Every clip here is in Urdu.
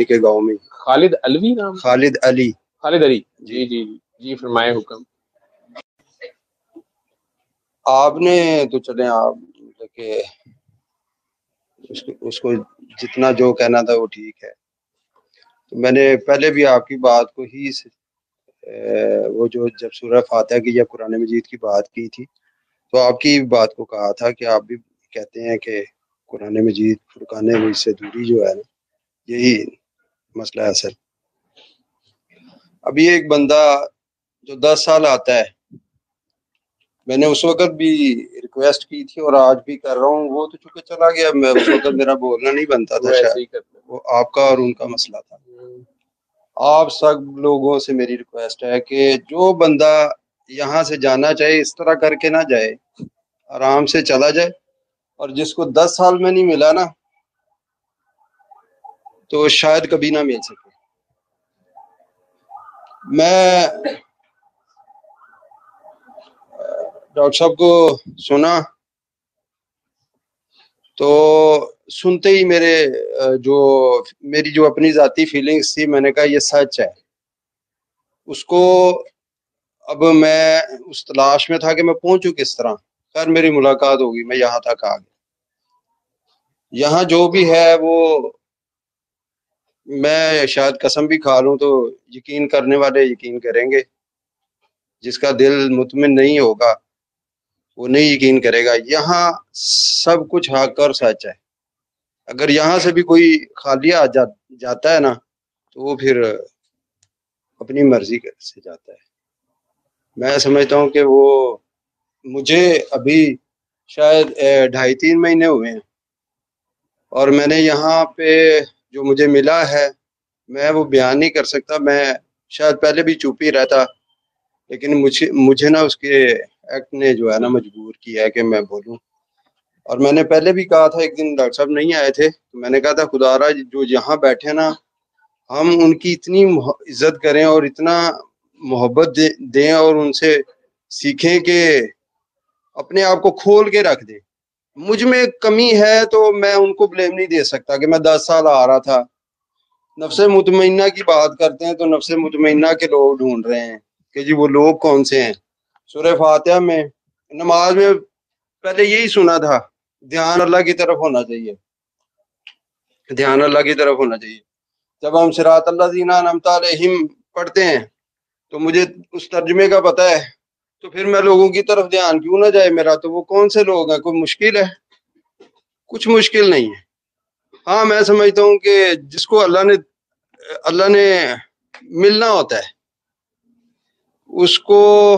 کے گاؤں میں. خالد علوی نام؟ خالد علی. خالد علی. جی جی جی فرمائے حکم. آپ نے تو چلیں آپ کہ اس کو جتنا جو کہنا تھا وہ ٹھیک ہے. تو میں نے پہلے بھی آپ کی بات کو ہی وہ جو جب سورہ فاتحہ کی یا قرآن مجید کی بات کی تھی تو آپ کی بات کو کہا تھا کہ آپ بھی کہتے ہیں کہ قرآن مجید فرقان مجید سے دوری جو ہے نا یہی مسئلہ ہے اصل. ابھی ایک بندہ جو 10 سال آتا ہے، میں نے اس وقت بھی ریکویسٹ کی تھی اور آج بھی کر رہا ہوں، وہ تو چونکہ چلا گیا، میں اس وقت میرا بولنا نہیں بنتا تھا، شاید وہ آپ کا اور ان کا مسئلہ تھا. آپ سب لوگوں سے میری ریکویسٹ ہے کہ جو بندہ یہاں سے جانا چاہے اس طرح کر کے نہ جائے، آرام سے چلا جائے، اور جس کو 10 سال میں نہیں ملا نا تو شاید کبھی نہ مل سکے. میں ڈاکٹر صاحب کو سنا تو سنتے ہی میری جو اپنی ذاتی فیلنگز تھی، میں نے کہا یہ سچ ہے. اس کو اب میں اس تلاش میں تھا کہ میں پہنچوں کس طرح. خیر میری ملاقات ہوگی، میں یہاں تک آ گیا. یہاں جو بھی ہے وہ میں شاید قسم بھی کھا لوں تو یقین کرنے والے یقین کریں گے، جس کا دل مطمئن نہیں ہوگا وہ نہیں یقین کرے گا. یہاں سب کچھ حق اور سچ ہے. اگر یہاں سے بھی کوئی خالی آ جاتا ہے نا تو وہ پھر اپنی مرضی سے جاتا ہے. میں سمجھتا ہوں کہ وہ مجھے ابھی شاید 2.5-3 مہینے ہوئے ہیں اور میں نے یہاں پہ جو مجھے ملا ہے میں وہ بیان نہیں کر سکتا. میں شاید پہلے بھی چپ ہی رہتا، لیکن مجھے نا اس کے ایکٹ نے جو ہے نا مجبور کیا ہے کہ میں بولوں. اور میں نے پہلے بھی کہا تھا، ایک دن ڈاکٹر صاحب نہیں آئے تھے تو میں نے کہا تھا خدا را جو یہاں بیٹھے نا ہم ان کی اتنی عزت کریں اور اتنا محبت دیں اور ان سے سیکھیں کہ اپنے آپ کو کھول کے رکھ دیں. مجھ میں کمی ہے تو میں ان کو بلیم نہیں دے سکتا کہ میں 10 سال آ رہا تھا. نفس مطمئنہ کی بات کرتے ہیں تو نفس مطمئنہ کے لوگ ڈھونڈ رہے ہیں کہ جی وہ لوگ کون سے ہیں. سورہ فاتحہ میں نماز میں پہلے یہی سنا تھا، دھیان اللہ کی طرف ہونا چاہیے، دھیان اللہ کی طرف ہونا چاہیے. جب ہم صراط الذین انعمت علیہم پڑھتے ہیں تو مجھے اس ترجمے کا پتہ ہے، تو پھر میں لوگوں کی طرف دھیان کیوں نہ جائے میرا؟ تو وہ کون سے لوگ ہیں؟ کوئی مشکل ہے؟ کچھ مشکل نہیں ہے. ہاں میں سمجھتا ہوں کہ جس کو اللہ نے ملنا ہوتا ہے اس کو،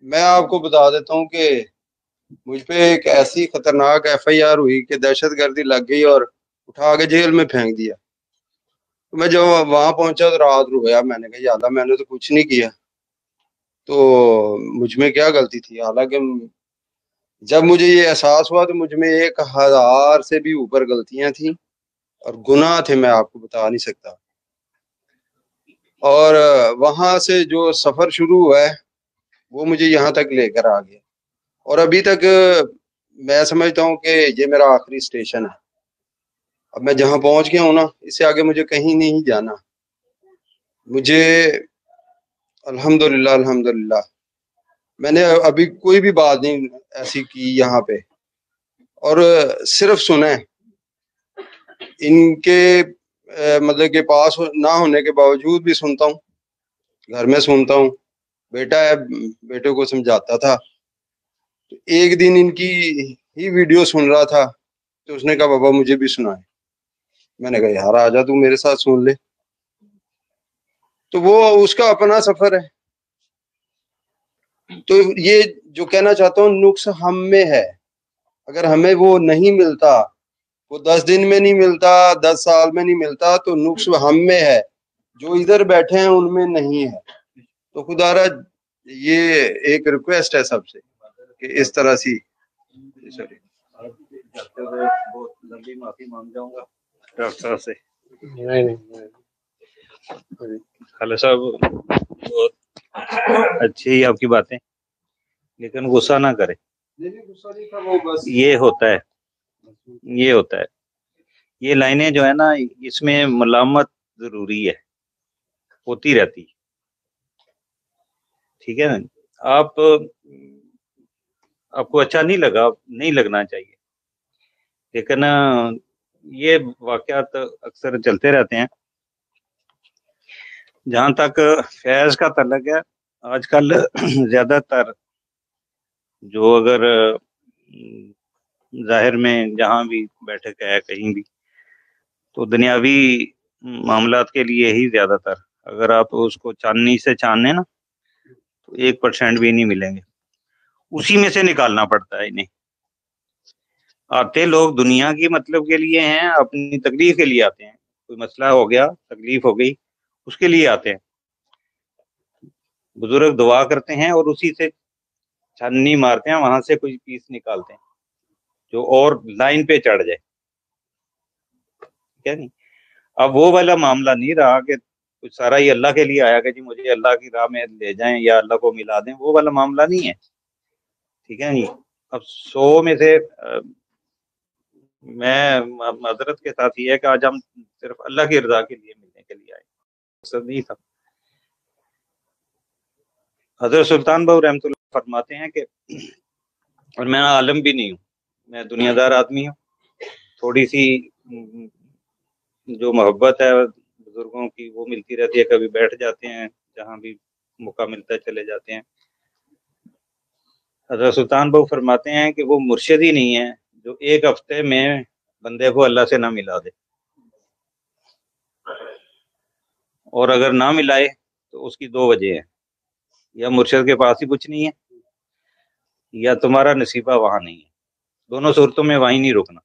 میں آپ کو بتا دیتا ہوں کہ مجھ پہ ایک ایسی خطرناک FIR ہوئی کہ دہشت گردی لگ گئی اور اٹھا کے جیل میں پھینک دیا. میں جب وہاں پہنچا تو رات رویا، میں نے کہا یا اللہ میں نے تو کچھ نہیں کیا، تو مجھ میں کیا غلطی تھی؟ حالانکہ جب مجھے یہ احساس ہوا تو مجھ میں 1000 سے بھی اوپر غلطیاں تھیں اور گناہ تھے، میں آپ کو بتا نہیں سکتا. اور وہاں سے جو سفر شروع ہوا ہے وہ مجھے یہاں تک لے کر آ گیا، اور ابھی تک میں سمجھتا ہوں کہ یہ میرا آخری اسٹیشن ہے. اب میں جہاں پہنچ گیا ہوں نا اس سے آگے مجھے کہیں نہیں جانا. مجھے الحمدللہ میں نے ابھی کوئی بھی بات نہیں ایسی کی یہاں پہ، اور صرف سنیں ان کے مطلب کہ پاس نہ ہونے کے باوجود بھی سنتا ہوں، گھر میں سنتا ہوں. بیٹا ہے، بیٹے کو سمجھاتا تھا. تو ایک دن ان کی ہی ویڈیو سن رہا تھا تو اس نے کہا بابا مجھے بھی سنائے. میں نے کہا یار آ جا تو میرے ساتھ سن لے. تو وہ اس کا اپنا سفر ہے. تو یہ جو کہنا چاہتا ہوں نقص ہم میں ہے. اگر ہمیں وہ نہیں ملتا، وہ 10 دن میں نہیں ملتا، 10 سال میں نہیں ملتا، تو نقص ہم میں ہے، جو ادھر بیٹھے ہیں ان میں نہیں ہے. تو خدا را یہ ایک ریکویسٹ ہے سب سے کہ اس طرح سی بہت لمبی معافی مانگ جاؤں گا ڈاکٹر صاحب سے. خالد صاحب بہت اچھی آپ کی باتیں، لیکن غصہ نہ کرے. یہ ہوتا ہے یہ لائنیں جو ہے نا اس میں ملامت ضروری ہے، ہوتی رہتی، ٹھیک ہے نا. آپ کو اچھا نہیں لگا، نہیں لگنا چاہیے، لیکن یہ واقعات اکثر چلتے رہتے ہیں. جہاں تک فیض کا تعلق ہے، آج کل زیادہ تر جو اگر ظاہر میں جہاں بھی بیٹھک ہے کہیں بھی، تو دنیاوی معاملات کے لیے ہی زیادہ تر، اگر آپ اس کو چاندنی سے چھانے نا تو 1% بھی نہیں ملیں گے، اسی میں سے نکالنا پڑتا ہے انہیں. آتے لوگ دنیا کی مطلب کے لیے ہیں، اپنی تکلیف کے لیے آتے ہیں، کوئی مسئلہ ہو گیا، تکلیف ہو گئی، اس کے لیے آتے ہیں. بزرگ دعا کرتے ہیں اور اسی سے چھاننی مارتے ہیں، وہاں سے کوئی پیس نکالتے ہیں جو اور لائن پہ چڑھ جائے، ٹھیک ہے نہیں. اب وہ والا معاملہ نہیں رہا کہ کچھ سارا ہی اللہ کے لیے آیا کہ جی مجھے اللہ کی راہ میں لے جائیں یا اللہ کو ملا دیں، وہ والا معاملہ نہیں ہے، ٹھیک ہے نہیں. اب 100 میں سے میں معذرت کے ساتھ یہ ہے کہ آج ہم صرف اللہ کی رضا کے لیے ملنے کے لیے آئے، مقصد نہیں تھا. حضرت سلطان بہو رحمۃ اللہ فرماتے ہیں کہ، اور میں عالم بھی نہیں ہوں، میں دنیا دار آدمی ہوں، تھوڑی سی جو محبت ہے بزرگوں کی وہ ملتی رہتی ہے، کبھی بیٹھ جاتے ہیں، جہاں بھی موقع ملتا ہے چلے جاتے ہیں. حضرت سلطان بہو فرماتے ہیں کہ وہ مرشد ہی نہیں ہے جو ایک ہفتے میں بندے کو اللہ سے نہ ملا دے، اور اگر نہ ملائے تو اس کی 2 وجہ ہیں، یا مرشد کے پاس ہی کچھ نہیں ہے، یا تمہارا نصیبہ وہاں نہیں ہے. دونوں صورتوں میں وہیں نہیں رکنا.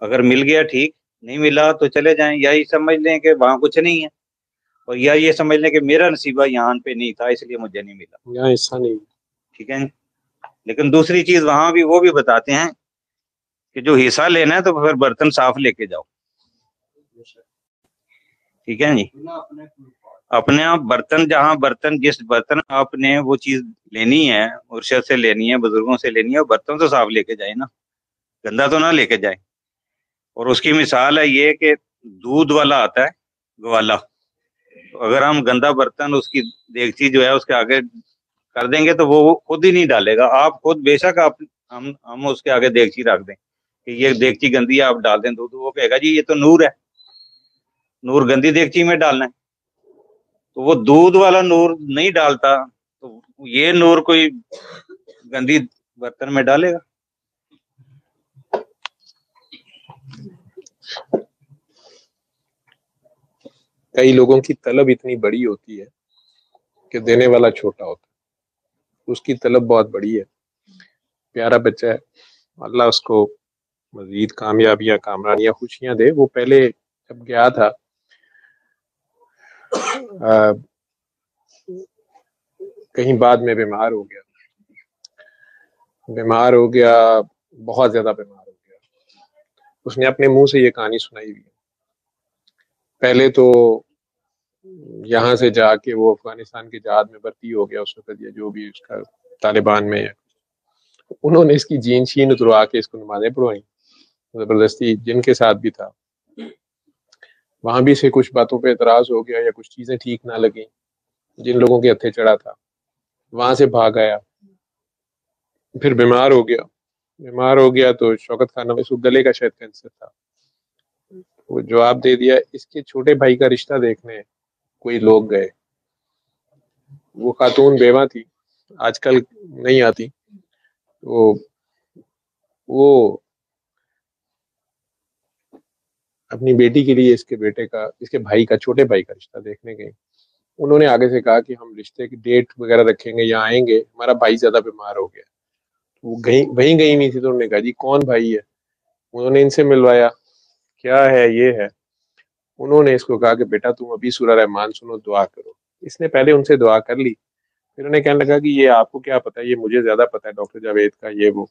اگر مل گیا ٹھیک، نہیں ملا تو چلے جائیں، یا یہ سمجھ لیں کہ وہاں کچھ نہیں ہے، اور یا یہ سمجھ لیں کہ میرا نصیبہ یہاں پہ نہیں تھا اس لیے مجھے نہیں ملا، یہاں حصہ نہیں. ٹھیک ہے. لیکن دوسری چیز وہاں بھی وہ بھی بتاتے ہیں کہ جو حصہ لینا ہے تو پھر برتن صاف لے کے جاؤ، ٹھیک ہے جی. اپنے آپ برتن، جہاں برتن جس برتن آپ نے وہ چیز لینی ہے، مرشد سے لینی ہے، بزرگوں سے لینی ہے، برتن تو صاف لے کے جائے نا، گندا تو نہ لے کے جائے. اور اس کی مثال ہے یہ کہ دودھ والا آتا ہے گوالا، اگر ہم گندا برتن اس کی دیگچی جو ہے اس کے آگے کر دیں گے تو وہ خود ہی نہیں ڈالے گا. آپ خود بے شک ہم اس کے آگے دیگچی رکھ دیں کہ یہ دیگچی گندی ہے آپ ڈال دیں دودھ، وہ کہے گا جی یہ تو نور ہے، نور گندی دیگچی میں ڈالنا ہے. تو وہ دودھ والا نور نہیں ڈالتا تو یہ نور کوئی گندی برتن میں ڈالے گا. کئی لوگوں کی طلب اتنی بڑی ہوتی ہے کہ دینے والا چھوٹا ہوتا ہے، اس کی طلب بہت بڑی ہے، پیارا بچہ ہے، اللہ اس کو مزید کامیابیاں، کامرانیاں، خوشیاں دے. وہ پہلے جب گیا تھا کہیں بعد میں بیمار ہو گیا، بہت زیادہ بیمار ہو گیا. اس نے اپنے منہ سے یہ کہانی سنائی ہوئی ہے. پہلے تو یہاں سے جا کے وہ افغانستان کے جہاد میں بھرتی ہو گیا اس وقت، یا جو بھی اس کا طالبان میں ہے، انہوں نے اس کی جین شین اتروا کے اس کو نمازیں پڑھوائیں زبردستی، جن کے ساتھ بھی تھا. وہاں بھی سے کچھ باتوں پہ اعتراض ہو گیا یا کچھ چیزیں ٹھیک نہ لگیں، جن لوگوں کے ہتھے چڑھا تھا وہاں سے بھاگ آیا. پھر بیمار ہو گیا تو شوکت خانہ میں اس کو گلے کا شاید کینسر تھا. وہ جواب دے دیا، اس کے چھوٹے بھائی کا رشتہ دیکھنے کوئی لوگ گئے. وہ خاتون بیوہ تھی، آج کل نہیں آتی. وہ اپنی بیٹی کے لیے اس کے بھائی کا، چھوٹے بھائی کا رشتہ دیکھنے گئے. انہوں نے آگے سے کہا کہ ہم رشتے کی ڈیٹ وغیرہ رکھیں گے یا آئیں گے، ہمارا بھائی زیادہ بیمار ہو گیا. وہ وہیں گئی نہیں تھی تو انہوں نے کہا جی کون بھائی ہے. انہوں نے ان سے ملوایا، کیا ہے یہ ہے. انہوں نے اس کو کہا کہ بیٹا تم ابھی سورہ رحمان سنو، دعا کرو. اس نے پہلے ان سے دعا کر لی، پھر انہیں کہنے لگا کہ یہ آپ کو کیا پتا ہے، یہ مجھے زیادہ پتا ہے ڈاکٹر جاوید کا یہ وہ.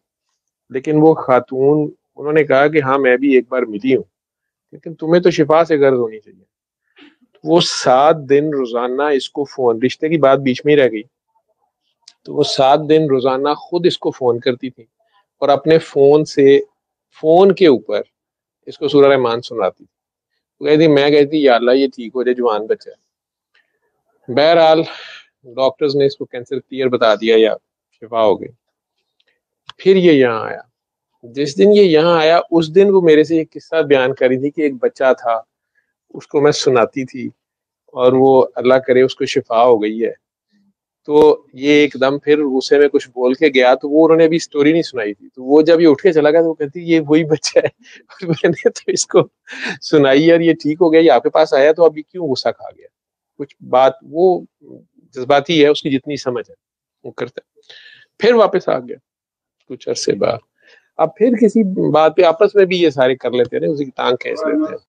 لیکن وہ خاتون، انہوں نے کہا کہ ہاں میں بھی ایک بار ملی ہوں، لیکن تمہیں تو شفا سے غرض ہونی چاہیے. وہ 7 دن روزانہ اس کو فون، رشتے کی بات بیچ میں ہی رہ گئی، تو وہ 7 دن روزانہ خود اس کو فون کرتی تھی اور اپنے فون سے فون کے اوپر اس کو سورہ رحمان سناتی تھی. وہ کہتی میں کہتی یا اللہ یہ ٹھیک ہو جائے، جوان بچہ ہے. بہرحال ڈاکٹرز نے اس کو کینسر کلیئر بتا دیا یا شفا ہو گئی. پھر یہ یہاں آیا. جس دن یہ یہاں آیا اس دن وہ میرے سے ایک قصہ بیان کری تھی کہ ایک بچہ تھا، اس کو میں سناتی تھی اور وہ اللہ کرے اس کو شفا ہو گئی ہے. تو یہ ایک دم پھر غصے میں کچھ بول کے گیا، تو وہ انہوں نے ابھی سٹوری نہیں سنائی تھی. تو وہ جب یہ اٹھ کے چلا گیا تو وہ کہتی یہ وہی بچہ ہے. اور میں نے تو اس کو سنائی اور یہ ٹھیک ہو گیا، یہ آپ کے پاس آیا تو ابھی کیوں غصہ کھا گیا. کچھ بات وہ جذباتی ہے، اس کی جتنی سمجھ ہے وہ کرتا ہے. پھر واپس آ گیا کچھ عرصے بعد. اب پھر کسی بات پہ آپس میں بھی یہ سارے کر لیتے ہیں، اسی کی ٹانگ کھینچ لیتے ہیں.